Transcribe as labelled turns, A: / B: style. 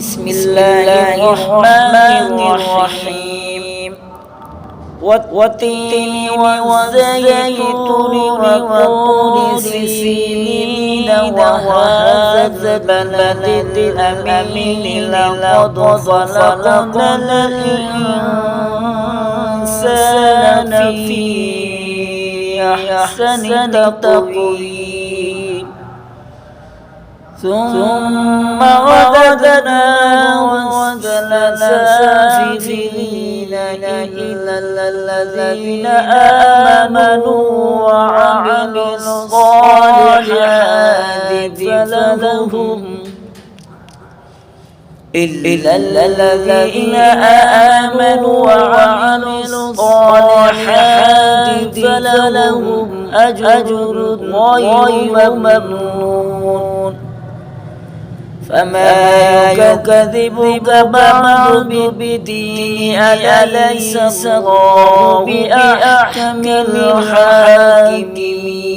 A: بسم الله الرحمن الرحيم والتين والزيتون وطور سينين وهذا البلد الأمين لقد خلقنا الإنسان في أحسن تقويم ثم رددناه أسفل سافلين إلا الذين آمنوا وعملوا الصالحات فلهم أجر غير ممنون فما يكذبك بعد بالدين أليس الله بأحكم الحاكمين